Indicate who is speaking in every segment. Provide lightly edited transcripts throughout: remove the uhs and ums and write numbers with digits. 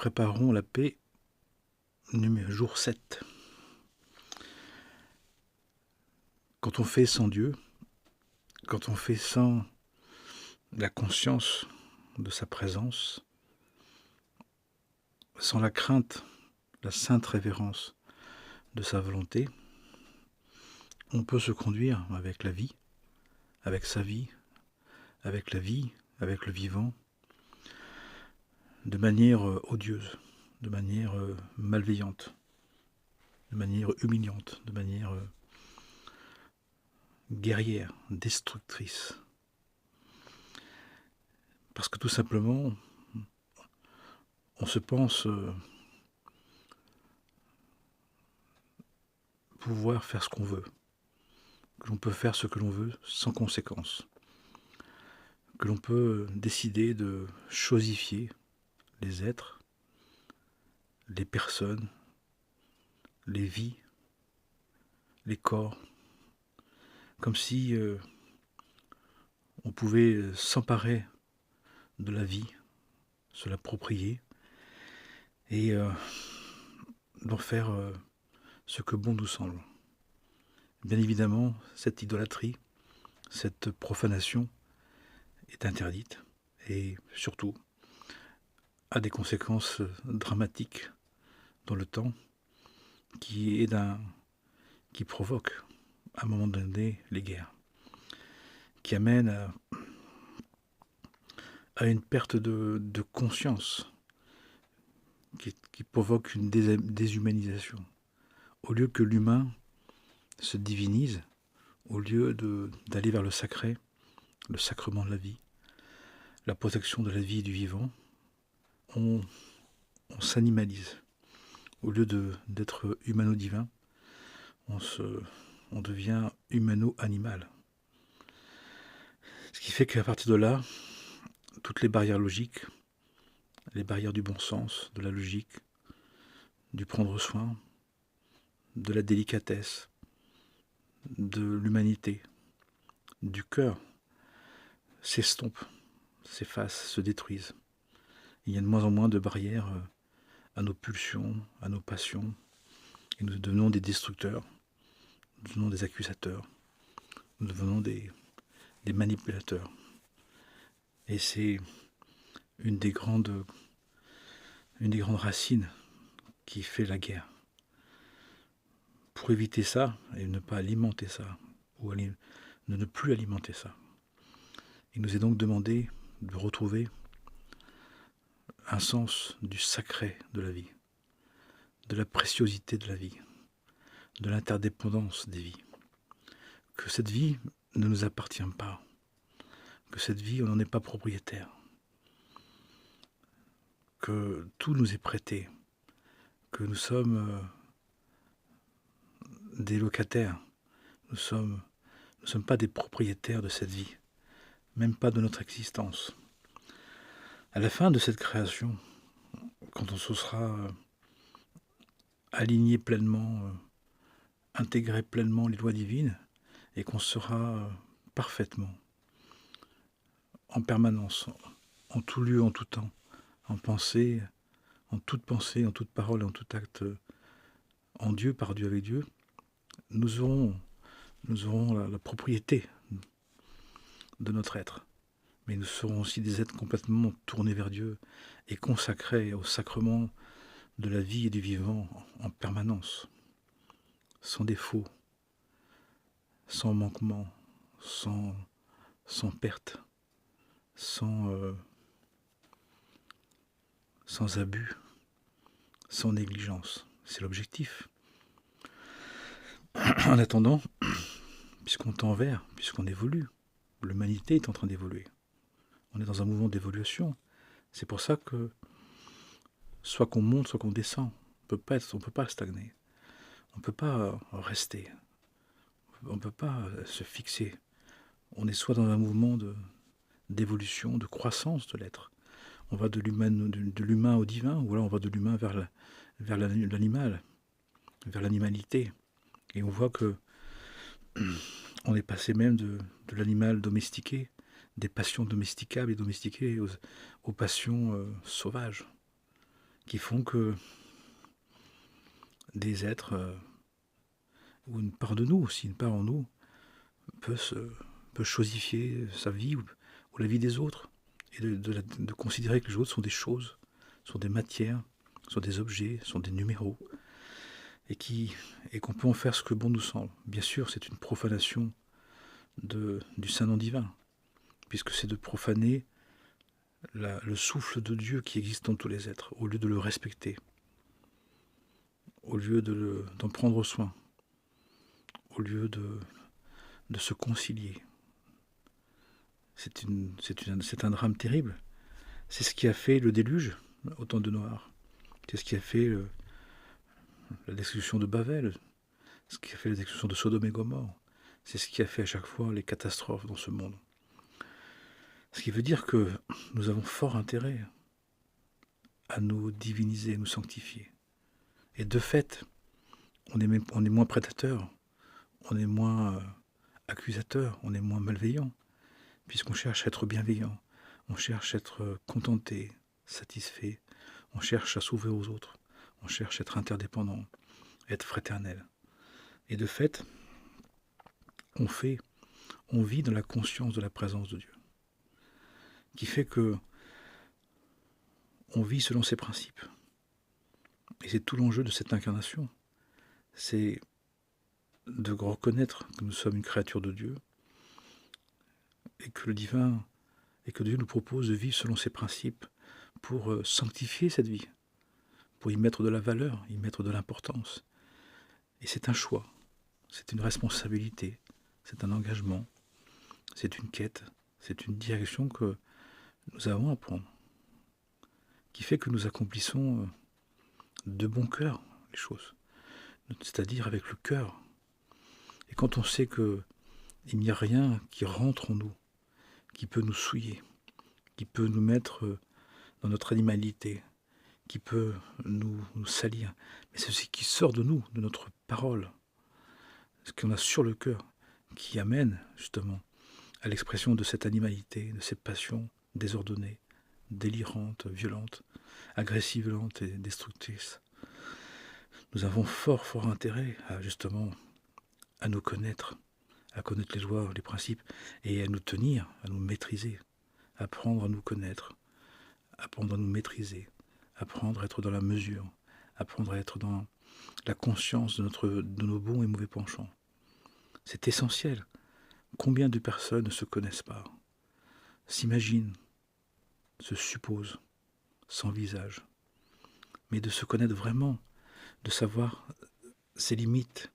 Speaker 1: préparons la paix, jour 7. Quand on fait sans Dieu, quand on fait sans la conscience de sa présence, sans la crainte, la sainte révérence de sa volonté, on peut se conduire avec la vie, avec sa vie, avec la vie, avec le vivant, de manière odieuse, de manière malveillante, de manière humiliante, de manière guerrière, destructrice. Parce que tout simplement, on se pense pouvoir faire ce qu'on veut, que l'on peut faire ce que l'on veut sans conséquence, que l'on peut décider de chosifier les êtres, les personnes, les vies, les corps, comme si on pouvait s'emparer de la vie, se l'approprier et d'en faire ce que bon nous semble. Bien évidemment, cette idolâtrie, cette profanation est interdite et surtout a des conséquences dramatiques dans le temps qui provoque à un moment donné les guerres, qui amènent à une perte de conscience, qui provoque une déshumanisation. Au lieu que l'humain se divinise, au lieu d'aller vers le sacré, le sacrement de la vie, la protection de la vie et du vivant, on s'animalise. Au lieu d'être humano-divin, on devient humano-animal. Ce qui fait qu'à partir de là, toutes les barrières logiques, les barrières du bon sens, de la logique, du prendre soin, de la délicatesse, de l'humanité, du cœur, s'estompent, s'effacent, se détruisent. Il y a de moins en moins de barrières à nos pulsions, à nos passions, et nous devenons des destructeurs, nous devenons des accusateurs, nous devenons des manipulateurs. Et c'est une des grandes racines qui fait la guerre. Pour éviter ça et ne pas alimenter ça, ou ne plus alimenter ça, il nous est donc demandé de retrouver un sens du sacré de la vie, de la préciosité de la vie, de l'interdépendance des vies. Que cette vie ne nous appartient pas, que cette vie, on n'en est pas propriétaire, que tout nous est prêté, que nous sommes des locataires, nous sommes pas des propriétaires de cette vie, même pas de notre existence. À la fin de cette création, quand on se sera aligné pleinement, intégré pleinement les lois divines, et qu'on sera parfaitement, en permanence, en tout lieu, en tout temps, en pensée, en toute parole et en tout acte, en Dieu, par Dieu, avec Dieu, nous aurons la propriété de notre être. Mais nous serons aussi des êtres complètement tournés vers Dieu et consacrés au sacrement de la vie et du vivant en permanence, sans défaut, sans manquement, sans perte, sans abus, sans négligence. C'est l'objectif. En attendant, puisqu'on tend vers, puisqu'on évolue, l'humanité est en train d'évoluer. On est dans un mouvement d'évolution. C'est pour ça que soit qu'on monte, soit qu'on descend. On ne peut pas stagner. On ne peut pas rester. On ne peut pas se fixer. On est soit dans un mouvement d'évolution, de croissance de l'être. On va de l'humain au divin, ou alors on va de l'humain vers l'animal, vers l'animalité. Et on voit que on est passé même de l'animal domestiqué, des passions domesticables et domestiquées aux passions sauvages. qui font que des êtres, ou une part de nous aussi, une part en nous, peut, peut chosifier sa vie ou la vie des autres, et de considérer que les autres sont des choses, sont des matières, sont des objets, sont des numéros, et qu'on peut en faire ce que bon nous semble. Bien sûr, c'est une profanation du saint nom divin, puisque c'est de profaner le souffle de Dieu qui existe en tous les êtres, au lieu de le respecter, au lieu d'en prendre soin, au lieu de se concilier. C'est un drame terrible. C'est ce qui a fait le déluge au temps de Noir. C'est ce qui a fait la destruction de Babel, ce qui a fait la destruction de Sodome et Gomorrhe. C'est ce qui a fait à chaque fois les catastrophes dans ce monde. Ce qui veut dire que nous avons fort intérêt à nous diviniser, à nous sanctifier. Et de fait, on est moins prédateur, on est moins accusateur, on est moins malveillant, puisqu'on cherche à être bienveillant, on cherche à être contenté, satisfait, on cherche à s'ouvrir aux autres, on cherche à être interdépendant, à être fraternel. Et de fait, on vit dans la conscience de la présence de Dieu, qui fait que on vit selon ses principes. Et c'est tout l'enjeu de cette incarnation, c'est de reconnaître que nous sommes une créature de Dieu, et que le divin, et que Dieu nous propose de vivre selon ses principes pour sanctifier cette vie, pour y mettre de la valeur, y mettre de l'importance. Et c'est un choix, c'est une responsabilité, c'est un engagement, c'est une quête, c'est une direction que nous avons à prendre, qui fait que nous accomplissons de bon cœur les choses, c'est-à-dire avec le cœur. Et quand on sait qu'il n'y a rien qui rentre en nous, qui peut nous souiller, qui peut nous mettre dans notre animalité, qui peut nous salir, mais c'est ce qui sort de nous, de notre parole, ce qu'on a sur le cœur, qui amène justement à l'expression de cette animalité, de ces passions désordonnées, délirantes, violentes, agressivantes et destructrices. Nous avons fort intérêt justement à nous connaître, à connaître les lois, les principes, et à nous tenir, à nous maîtriser, apprendre à nous connaître, apprendre à nous maîtriser, apprendre à être dans la mesure, apprendre à être dans la conscience de nos bons et mauvais penchants. C'est essentiel. Combien de personnes ne se connaissent pas, s'imaginent, se supposent, s'envisagent, mais de se connaître vraiment, de savoir ses limites,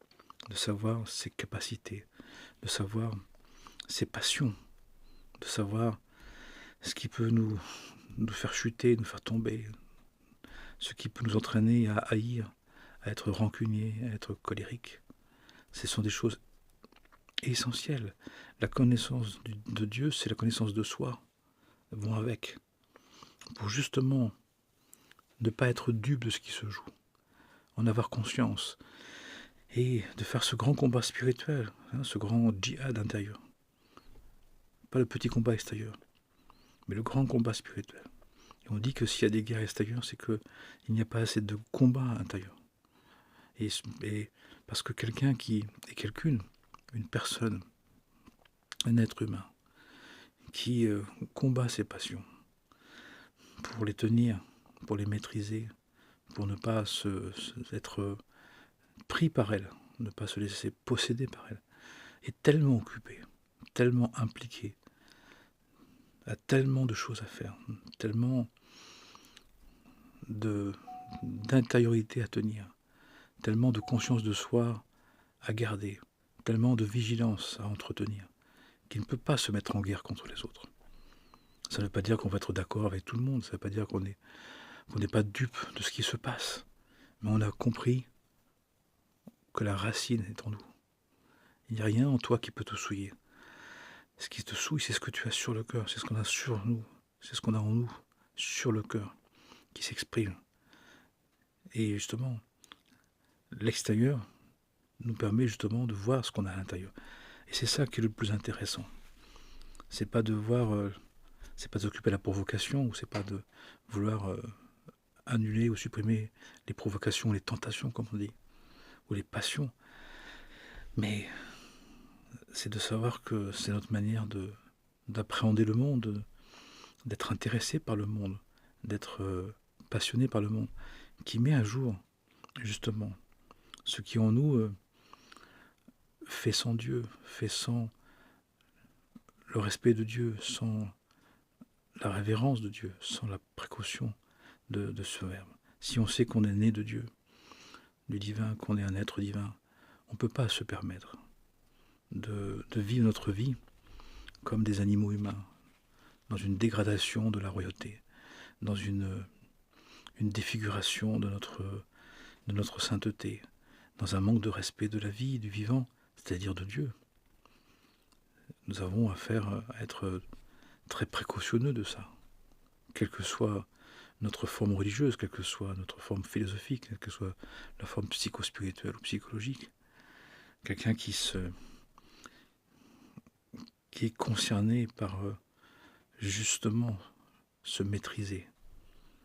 Speaker 1: de savoir ses capacités, de savoir ses passions, de savoir ce qui peut nous faire chuter, nous faire tomber, ce qui peut nous entraîner à haïr, à être rancunier, à être colérique. Ce sont des choses essentielles. La connaissance de Dieu, c'est la connaissance de soi, vont avec, pour justement ne pas être dupe de ce qui se joue, en avoir conscience, et de faire ce grand combat spirituel, ce grand djihad intérieur. Pas le petit combat extérieur, mais le grand combat spirituel. Et on dit que s'il y a des guerres extérieures, c'est qu'il n'y a pas assez de combat intérieur. Et parce que quelqu'un qui est quelqu'une, une personne, un être humain, qui combat ses passions, pour les tenir, pour les maîtriser, pour ne pas être pris par elle, ne pas se laisser posséder par elle, est tellement occupé, tellement impliqué, a tellement de choses à faire, tellement d'intériorité à tenir, tellement de conscience de soi à garder, tellement de vigilance à entretenir, qu'il ne peut pas se mettre en guerre contre les autres. Ça ne veut pas dire qu'on va être d'accord avec tout le monde, ça ne veut pas dire qu'on n'est pas dupe de ce qui se passe, mais on a compris que la racine est en nous. Il n'y a rien en toi qui peut te souiller. Ce qui te souille, c'est ce que tu as sur le cœur, c'est ce qu'on a sur nous, c'est ce qu'on a en nous, sur le cœur, qui s'exprime. Et justement, l'extérieur nous permet justement de voir ce qu'on a à l'intérieur. Et c'est ça qui est le plus intéressant. C'est pas de voir, c'est pas d'occuper la provocation, ou c'est pas de vouloir annuler ou supprimer les provocations, les tentations, comme on dit, ou les passions. Mais c'est de savoir que c'est notre manière d'appréhender le monde, d'être intéressé par le monde, d'être passionné par le monde, qui met à jour, justement, ce qui en nous fait sans Dieu, fait sans le respect de Dieu, sans la révérence de Dieu, sans la précaution de ce Verbe. Si on sait qu'on est né de Dieu, du divin, qu'on est un être divin, on ne peut pas se permettre de vivre notre vie comme des animaux humains, dans une dégradation de la royauté, dans une défiguration de notre sainteté, dans un manque de respect de la vie, du vivant, c'est-à-dire de Dieu. Nous avons affaire à être très précautionneux de ça, quelle que soit notre forme religieuse, quelle que soit notre forme philosophique, quelle que soit la forme psychospirituelle ou psychologique. Quelqu'un qui est concerné par justement se maîtriser,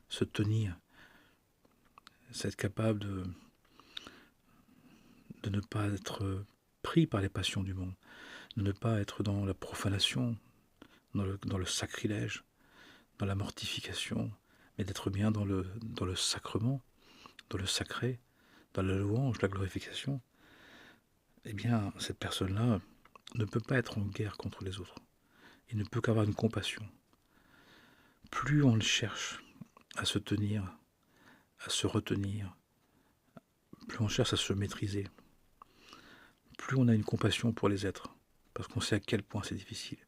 Speaker 1: se tenir, être capable de ne pas être pris par les passions du monde, de ne pas être dans la profanation, dans le sacrilège, dans la mortification, mais d'être bien dans le sacrement, dans le sacré, dans la louange, la glorification. Eh bien, cette personne-là ne peut pas être en guerre contre les autres. Il ne peut qu'avoir une compassion. Plus on le cherche à se tenir, à se retenir, plus on cherche à se maîtriser, plus on a une compassion pour les êtres, parce qu'on sait à quel point c'est difficile,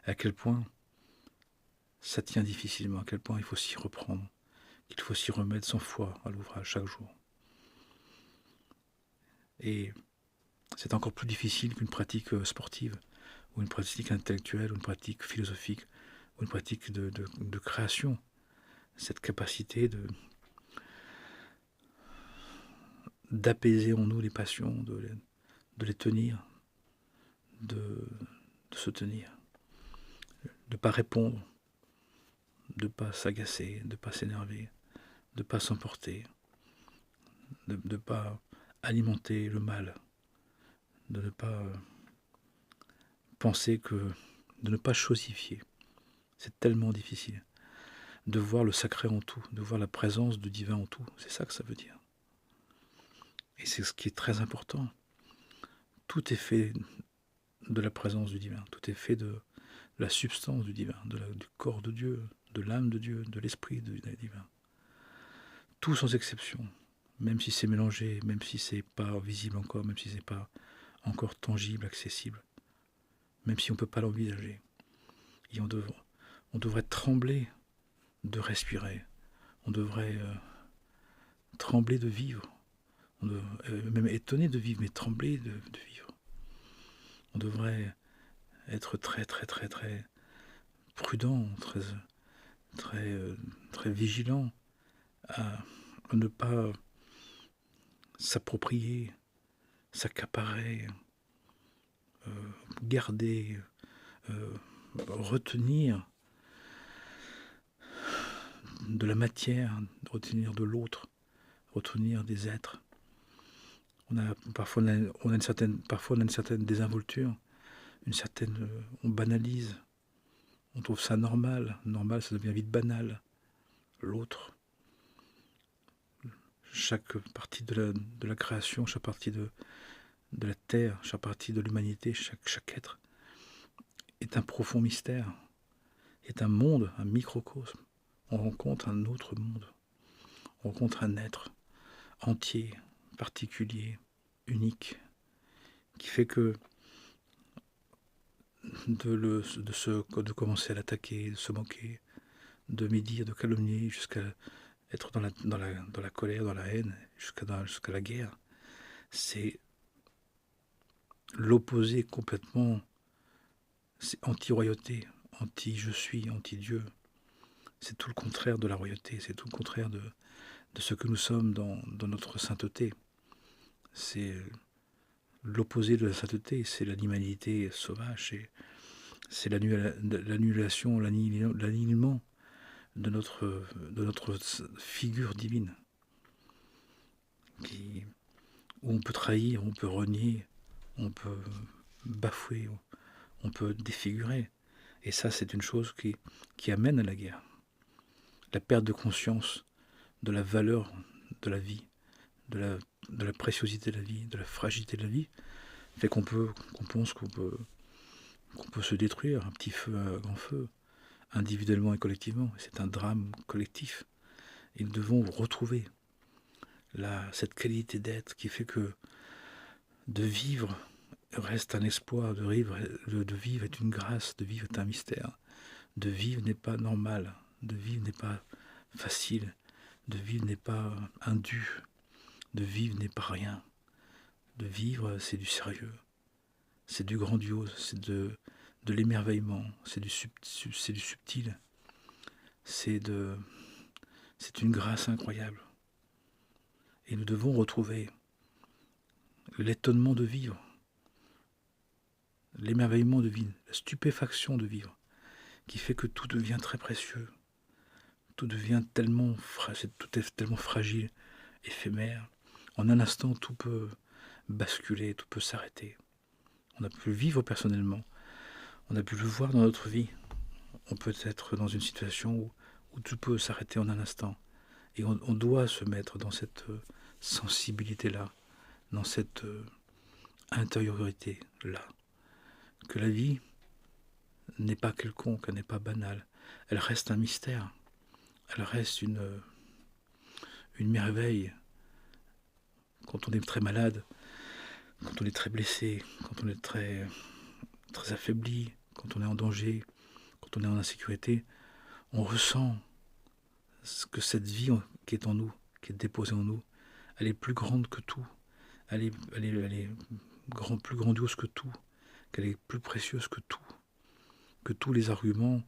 Speaker 1: à quel point ça tient difficilement, à quel point il faut s'y reprendre, qu'il faut s'y remettre 100 fois à l'ouvrage chaque jour. Et c'est encore plus difficile qu'une pratique sportive, ou une pratique intellectuelle, ou une pratique philosophique, ou une pratique de création. Cette capacité d'apaiser en nous les passions, de les tenir, de se tenir, de ne pas répondre, de ne pas s'agacer, de ne pas s'énerver, de ne pas s'emporter, de ne pas alimenter le mal, de ne pas penser de ne pas chosifier. C'est tellement difficile de voir le sacré en tout, de voir la présence du divin en tout. C'est ça que ça veut dire. Et c'est ce qui est très important. Tout est fait de la présence du divin, tout est fait de la substance du divin, du corps de Dieu, de l'âme de Dieu, de l'esprit divin. Tout sans exception, même si c'est mélangé, même si c'est pas visible encore, même si c'est pas encore tangible, accessible, même si on ne peut pas l'envisager. Et on devrait trembler de respirer, on devrait trembler de vivre, même étonner de vivre, mais trembler de vivre. On devrait être très très très très prudent, très vigilant à ne pas s'approprier, s'accaparer, garder, retenir de la matière, retenir de l'autre, retenir des êtres. Parfois on a une certaine désinvolture, on banalise, on trouve ça normal, ça devient vite banal. L'autre, chaque partie de la création, chaque partie de la terre, chaque partie de l'humanité, chaque être est un profond mystère, est un monde, un microcosme. On rencontre un autre monde, on rencontre un être entier, particulier, unique, qui fait que de commencer à l'attaquer, de se moquer, de médire, de calomnier, jusqu'à être dans la colère, dans la haine, jusqu'à la guerre, c'est l'opposé complètement, c'est anti-royauté, anti-je suis, anti-Dieu. C'est tout le contraire de la royauté, c'est tout le contraire de ce que nous sommes dans notre sainteté. C'est l'opposé de la sainteté, c'est l'animalité sauvage, c'est l'annulation, l'annihilement de notre figure divine, où on peut trahir, on peut renier, on peut bafouer, on peut défigurer. Et ça, c'est une chose qui amène à la guerre. La perte de conscience de la valeur de la vie, de la préciosité de la vie, de la fragilité de la vie, fait qu'on pense qu'on peut se détruire, un petit feu à grand feu, individuellement et collectivement. C'est un drame collectif. Et nous devons retrouver cette qualité d'être qui fait que de vivre reste un exploit, de vivre est une grâce, de vivre est un mystère. De vivre n'est pas normal, de vivre n'est pas facile, de vivre n'est pas indu, de vivre n'est pas rien. De vivre, c'est du sérieux, c'est du grandiose, c'est de l'émerveillement, c'est du subtil, c'est une grâce incroyable. Et nous devons retrouver l'étonnement de vivre, l'émerveillement de vivre, la stupéfaction de vivre, qui fait que tout devient très précieux, tout est tellement fragile, éphémère. En un instant, tout peut basculer, tout peut s'arrêter. On a pu le vivre personnellement, on a pu le voir dans notre vie. On peut être dans une situation où tout peut s'arrêter en un instant. Et on doit se mettre dans cette sensibilité-là, dans cette intériorité-là. Que la vie n'est pas quelconque, elle n'est pas banale. Elle reste un mystère. Elle reste une merveille. Quand on est très malade, quand on est très blessé, quand on est très, très affaibli, quand on est en danger, quand on est en insécurité, on ressent que cette vie qui est en nous, qui est déposée en nous, elle est plus grande que tout. Elle est plus grandiose que tout. Qu'elle est plus précieuse que tout. Que tous les arguments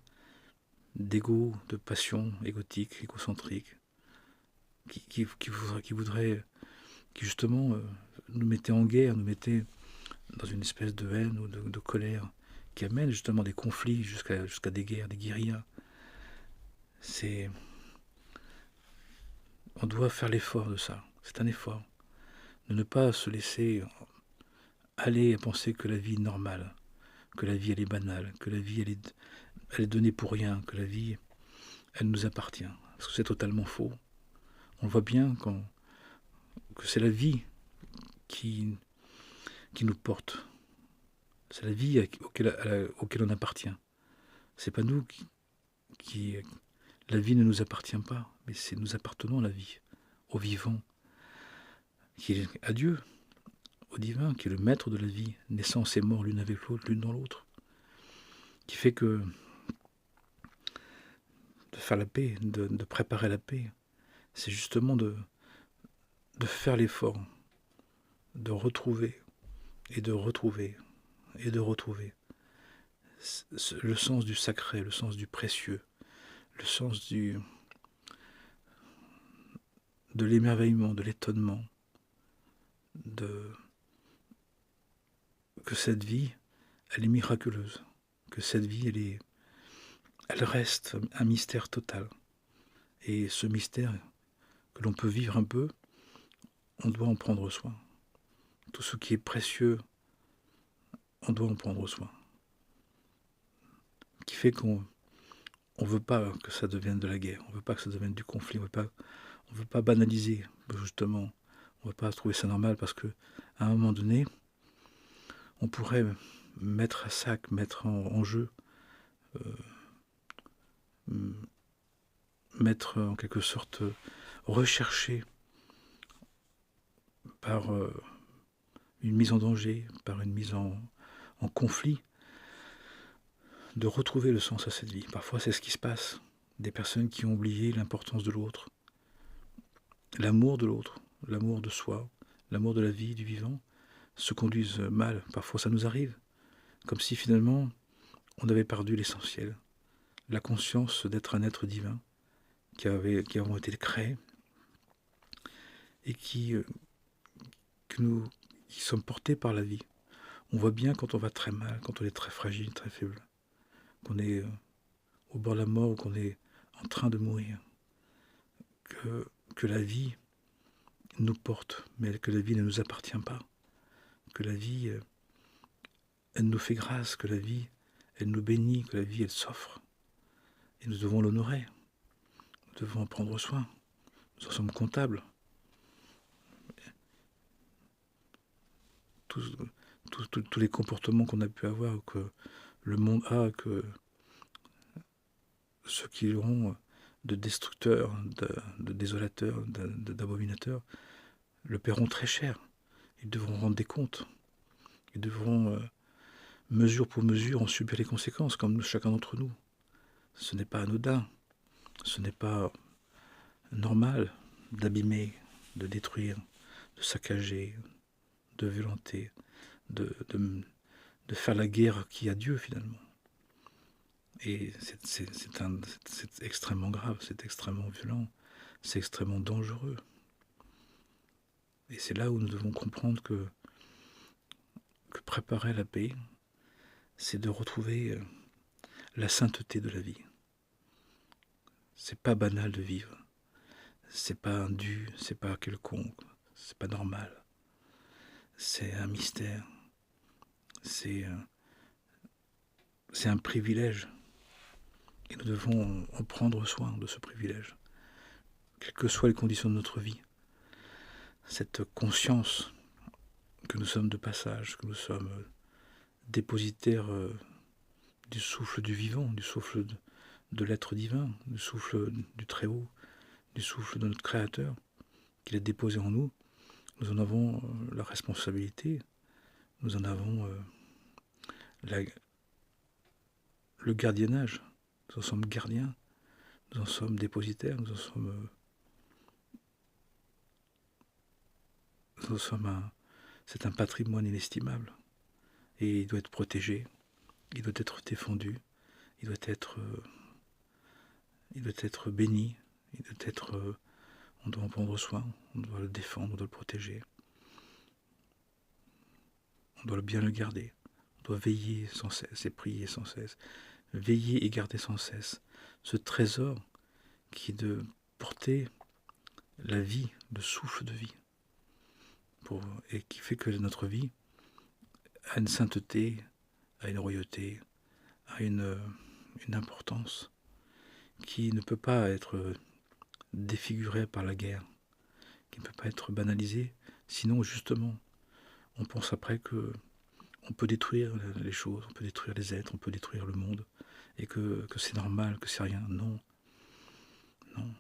Speaker 1: d'ego, de passion égotique, égocentrique, qui justement nous mettaient en guerre, nous mettaient dans une espèce de haine ou de colère, qui amène justement des conflits jusqu'à des guerres, des guérillas. On doit faire l'effort de ça. C'est un effort. De ne pas se laisser aller à penser que la vie est normale, que la vie elle est banale, que la vie elle est donnée pour rien, que la vie elle nous appartient. Parce que c'est totalement faux. On voit bien que c'est la vie qui nous porte. C'est la vie auquel on appartient. C'est pas nous qui la vie ne nous appartient pas, mais nous appartenons à la vie, au vivant, à Dieu, au divin, qui est le maître de la vie, naissance et mort l'une avec l'autre, l'une dans l'autre, qui fait que de faire la paix, de préparer la paix, c'est justement de faire l'effort, de retrouver et de retrouver et de retrouver le sens du sacré, le sens du précieux, le sens de l'émerveillement, de l'étonnement, que cette vie, elle est miraculeuse, que cette vie, elle reste un mystère total. Et ce mystère que l'on peut vivre un peu, on doit en prendre soin. Tout ce qui est précieux, on doit en prendre soin. Qui fait qu'on ne veut pas que ça devienne de la guerre, on ne veut pas que ça devienne du conflit, on ne veut pas banaliser, justement. On ne veut pas trouver ça normal parce qu'à un moment donné, on pourrait mettre à sac, mettre en jeu, mettre en quelque sorte rechercher par une mise en danger, par une mise en conflit, de retrouver le sens à cette vie. Parfois c'est ce qui se passe. Des personnes qui ont oublié l'importance de l'autre, l'amour de l'autre, l'amour de soi, l'amour de la vie, du vivant, se conduisent mal. Parfois ça nous arrive. Comme si finalement on avait perdu l'essentiel. La conscience d'être un être divin qui avons été créés et qui sommes portés par la vie. On voit bien quand on va très mal, quand on est très fragile, très faible, qu'on est au bord de la mort ou qu'on est en train de mourir, que la vie nous porte, mais que la vie ne nous appartient pas, que la vie, elle nous fait grâce, que la vie, elle nous bénit, que la vie, elle s'offre. Et nous devons l'honorer, nous devons en prendre soin, nous en sommes comptables. Tous les comportements qu'on a pu avoir, que le monde a, que ceux qui auront de destructeurs, de désolateurs, d'abominateurs, le paieront très cher. Ils devront rendre des comptes. Ils devront, mesure pour mesure, en subir les conséquences, comme chacun d'entre nous. Ce n'est pas anodin. Ce n'est pas normal d'abîmer, de détruire, de saccager, de violenter, de faire la guerre qui a Dieu, finalement. Et c'est extrêmement grave, c'est extrêmement violent, c'est extrêmement dangereux. Et c'est là où nous devons comprendre que préparer la paix, c'est de retrouver la sainteté de la vie. C'est pas banal de vivre, c'est pas indu, c'est pas quelconque, c'est pas normal. C'est un mystère, c'est un privilège. Et nous devons en prendre soin de ce privilège, quelles que soient les conditions de notre vie. Cette conscience que nous sommes de passage, que nous sommes dépositaires du souffle du vivant, du souffle de l'être divin, du souffle du Très-Haut, du souffle de notre Créateur, qu'il a déposé en nous, nous en avons la responsabilité, nous en avons le gardiennage, nous en sommes gardiens, nous en sommes dépositaires, nous en sommes c'est un patrimoine inestimable, et il doit être protégé, il doit être défendu, il doit être béni, il doit être, on doit en prendre soin, on doit le défendre, on doit le protéger, on doit bien le garder, on doit veiller sans cesse et prier sans cesse, veiller et garder sans cesse ce trésor qui est de porter la vie, le souffle de vie, et qui fait que notre vie a une sainteté, a une royauté, a une importance qui ne peut pas être défigurée par la guerre, qui ne peut pas être banalisée, sinon justement on pense après que on peut détruire les choses, on peut détruire les êtres, on peut détruire le monde, et que c'est normal, que c'est rien. Non, non.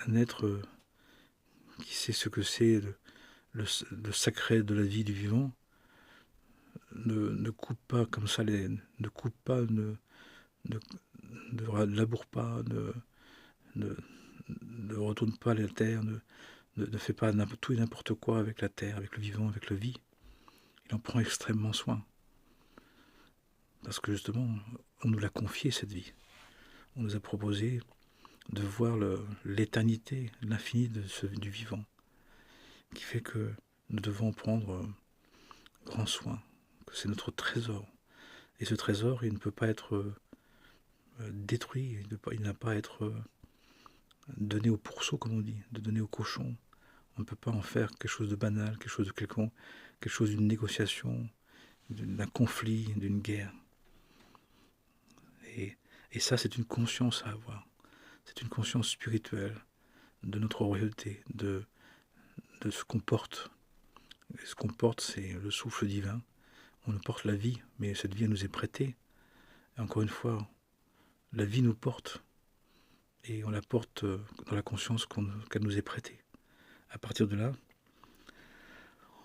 Speaker 1: Un être qui sait ce que c'est le sacré de la vie du vivant ne coupe pas comme ça, ne coupe pas, ne laboure pas, ne retourne pas la terre, ne fait pas tout et n'importe quoi avec la terre, avec le vivant, avec la vie. Il en prend extrêmement soin. Parce que justement, on nous l'a confié, cette vie. On nous a proposé de voir l'éternité, l'infini du vivant, qui fait que nous devons en prendre grand soin, que c'est notre trésor. Et ce trésor, il ne peut pas être détruit, il n'a pas à être donné au pourceau, comme on dit, de donner au cochon. On ne peut pas en faire quelque chose de banal, quelque chose de quelconque, quelque chose d'une négociation, d'un conflit, d'une guerre. Et ça, c'est une conscience à avoir. C'est une conscience spirituelle de notre royauté, de ce qu'on porte. Et ce qu'on porte, c'est le souffle divin. On nous porte la vie, mais cette vie, elle nous est prêtée. Et encore une fois, la vie nous porte. Et on la porte dans la conscience qu'elle nous est prêtée. À partir de là,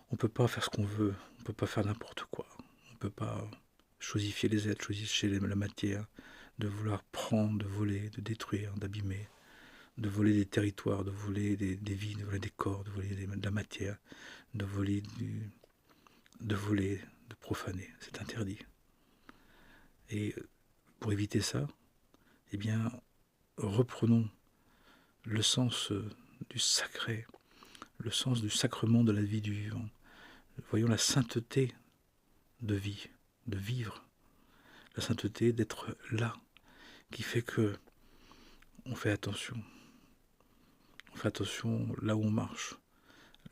Speaker 1: on ne peut pas faire ce qu'on veut. On ne peut pas faire n'importe quoi. On ne peut pas chosifier les êtres, chosifier la matière, de vouloir prendre, de voler, de détruire, d'abîmer, de voler des territoires, de voler des vies, de voler des corps, de voler de la matière, de voler, de profaner. C'est interdit. Et pour éviter ça, eh bien, reprenons le sens du sacré, le sens du sacrement de la vie du vivant. Voyons la sainteté de vie, de vivre. la sainteté, d'être là, qui fait que on fait attention. On fait attention là où on marche,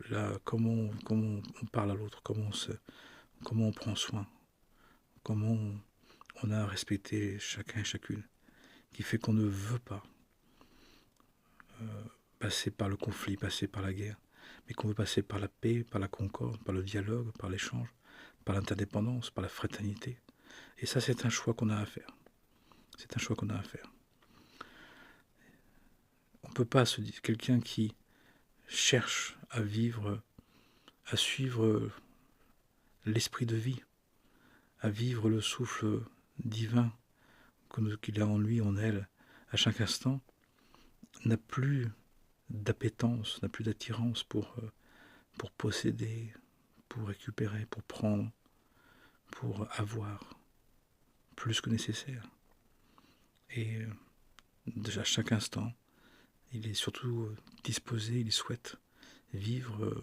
Speaker 1: là comment on parle à l'autre, comment on prend soin, comment on a à respecter chacun et chacune, qui fait qu'on ne veut pas passer par le conflit, passer par la guerre, mais qu'on veut passer par la paix, par la concorde, par le dialogue, par l'échange, par l'interdépendance, par la fraternité. Et ça, c'est un choix qu'on a à faire. C'est un choix qu'on a à faire. On ne peut pas se dire, quelqu'un qui cherche à vivre, à suivre l'esprit de vie, à vivre le souffle divin qu'il a en lui, en elle, à chaque instant, n'a plus d'appétence, n'a plus d'attirance pour posséder, pour récupérer, pour prendre, pour avoir plus que nécessaire. Et déjà à chaque instant, il est surtout disposé, il souhaite vivre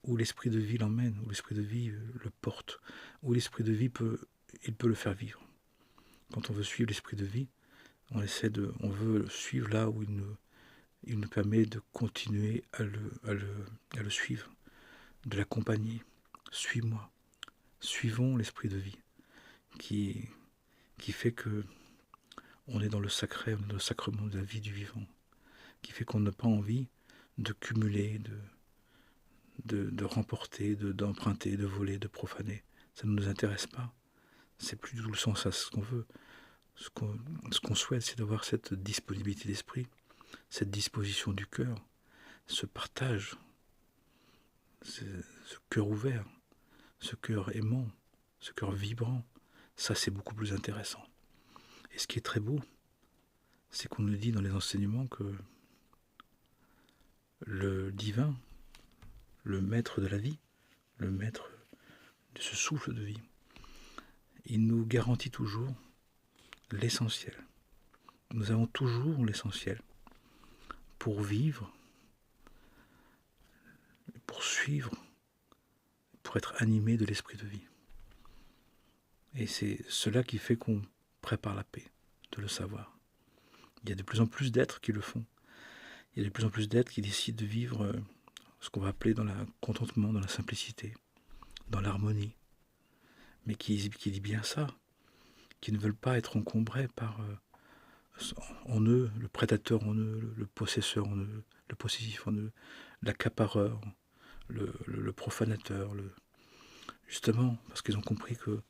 Speaker 1: où l'esprit de vie l'emmène, où l'esprit de vie le porte, où l'esprit de vie il peut le faire vivre. Quand on veut suivre l'esprit de vie, on veut le suivre là où il nous permet de continuer à le suivre, de l'accompagner. Suis-moi. Suivons l'esprit de vie qui fait que on est dans le sacré, on est dans le sacrement de la vie du vivant, qui fait qu'on n'a pas envie de cumuler, de remporter, d'emprunter, de voler, de profaner. Ça ne nous intéresse pas. C'est plus du tout le sens à ce qu'on veut. Ce qu'on souhaite, c'est d'avoir cette disponibilité d'esprit, cette disposition du cœur, ce partage, ce cœur ouvert, ce cœur aimant, ce cœur vibrant. Ça, c'est beaucoup plus intéressant. Et ce qui est très beau, c'est qu'on nous dit dans les enseignements que le divin, le maître de la vie, le maître de ce souffle de vie, il nous garantit toujours l'essentiel. Nous avons toujours l'essentiel pour vivre, pour suivre, pour être animé de l'esprit de vie. Et c'est cela qui fait qu'on prépare la paix, de le savoir. Il y a de plus en plus d'êtres qui le font. Il y a de plus en plus d'êtres qui décident de vivre ce qu'on va appeler dans le contentement, dans la simplicité, dans l'harmonie. Mais qui dit bien ça, qui ne veulent pas être encombrés par en eux, le prédateur en eux, le possesseur en eux, le possessif en eux, l'accapareur, le profanateur, justement, parce qu'ils ont compris que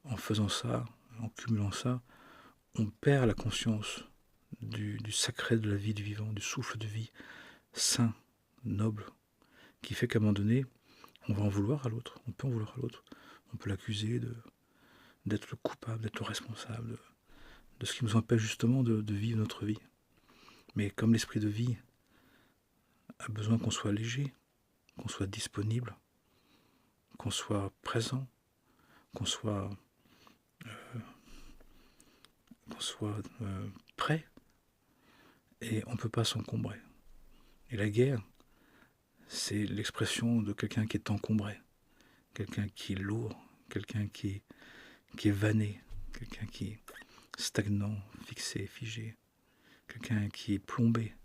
Speaker 1: en faisant ça, en cumulant ça, on perd la conscience du sacré de la vie du vivant, du souffle de vie sain, noble, qui fait qu'à un moment donné, on va en vouloir à l'autre, on peut en vouloir à l'autre, on peut l'accuser d'être le coupable, d'être le responsable de ce qui nous empêche justement de vivre notre vie. Mais comme l'esprit de vie a besoin qu'on soit léger, qu'on soit disponible, qu'on soit présent, qu'on soit prêt, et on ne peut pas s'encombrer. Et la guerre, c'est l'expression de quelqu'un qui est encombré, quelqu'un qui est lourd, quelqu'un qui est vanné, quelqu'un qui est stagnant, fixé, figé, quelqu'un qui est plombé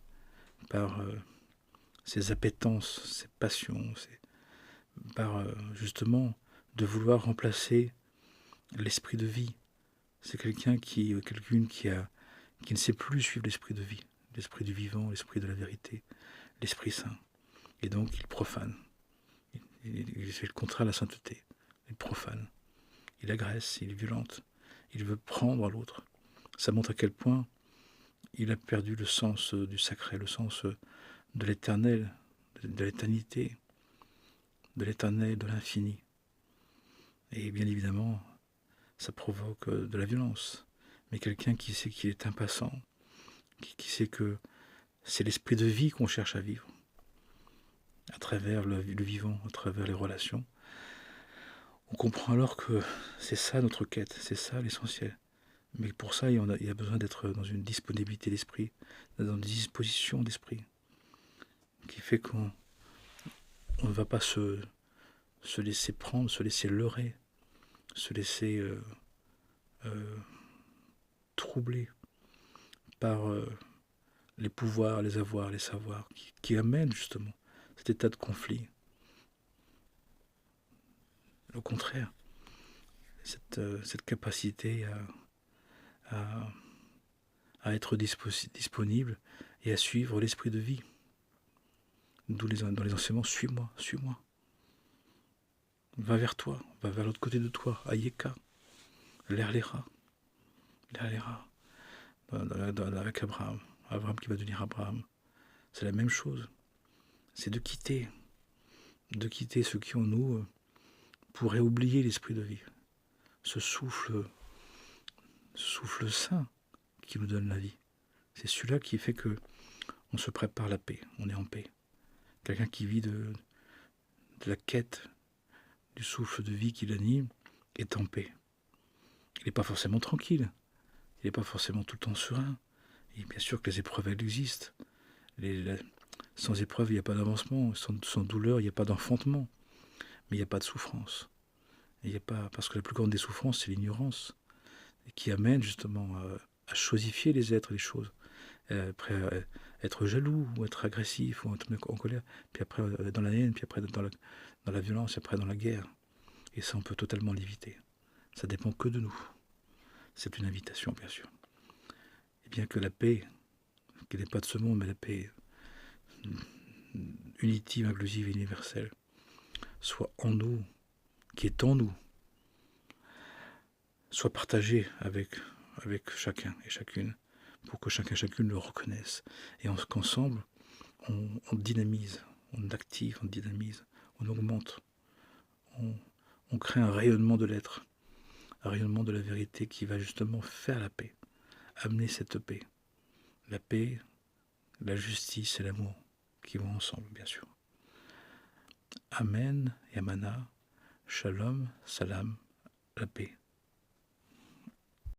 Speaker 1: par ses appétences, ses passions, par justement de vouloir remplacer l'esprit de vie. C'est quelqu'une qui ne sait plus suivre l'esprit de vie, l'esprit du vivant, l'esprit de la vérité, l'esprit saint. Et donc il profane. Il fait le contraire à la sainteté. Il profane. Il agresse, il est violente. Il veut prendre à l'autre. Ça montre à quel point il a perdu le sens du sacré, le sens de l'éternel, de l'éternité, de l'éternel, de l'infini. Et bien évidemment, ça provoque de la violence. Mais quelqu'un qui sait qu'il est impassant, qui sait que c'est l'esprit de vie qu'on cherche à vivre, à travers le vivant, à travers les relations, on comprend alors que c'est ça notre quête, c'est ça l'essentiel. Mais pour ça, il y a besoin d'être dans une disponibilité d'esprit, dans une disposition d'esprit, qui fait qu'on ne va pas se laisser prendre, se laisser leurrer, se laisser troublés par les pouvoirs, les avoirs, les savoirs, qui amènent justement cet état de conflit. Au contraire, cette capacité à être disponible et à suivre l'esprit de vie. D'où dans les enseignements, suis-moi, suis-moi. Va vers toi, va vers l'autre côté de toi, Ayeka, l'Erlera, avec Abraham qui va devenir Abraham. C'est la même chose. C'est de quitter ceux qui en nous pourraient oublier l'esprit de vie. Ce souffle saint qui nous donne la vie. C'est celui-là qui fait que on se prépare la paix, on est en paix. Quelqu'un qui vit de la quête du souffle de vie qui l'anime est en paix. Il n'est pas forcément tranquille, il n'est pas forcément tout le temps serein. Et bien sûr que les épreuves, elles existent. Sans épreuve, il n'y a pas d'avancement. Sans douleur, il n'y a pas d'enfantement. Mais il n'y a pas de souffrance. Parce que la plus grande des souffrances, c'est l'ignorance, qui amène justement à chosifier les êtres, les choses. Après, être jaloux, ou être agressif, ou être en colère. Puis après, dans la haine, puis après, dans la violence, puis après, dans la guerre. Et ça, on peut totalement l'éviter. Ça dépend que de nous. C'est une invitation, bien sûr. Et bien que la paix, qu'elle n'est pas de ce monde, mais la paix unitive, inclusive et universelle, soit en nous, qui est en nous, soit partagée avec chacun et chacune, pour que chacun et chacune le reconnaisse. Et qu'ensemble, on dynamise, on active, on dynamise, on augmente, on crée un rayonnement de l'être, un rayonnement de la vérité qui va justement faire la paix, amener cette paix. La paix, la justice et l'amour qui vont ensemble, bien sûr. Amen, Yamana, Shalom, Salam, la paix.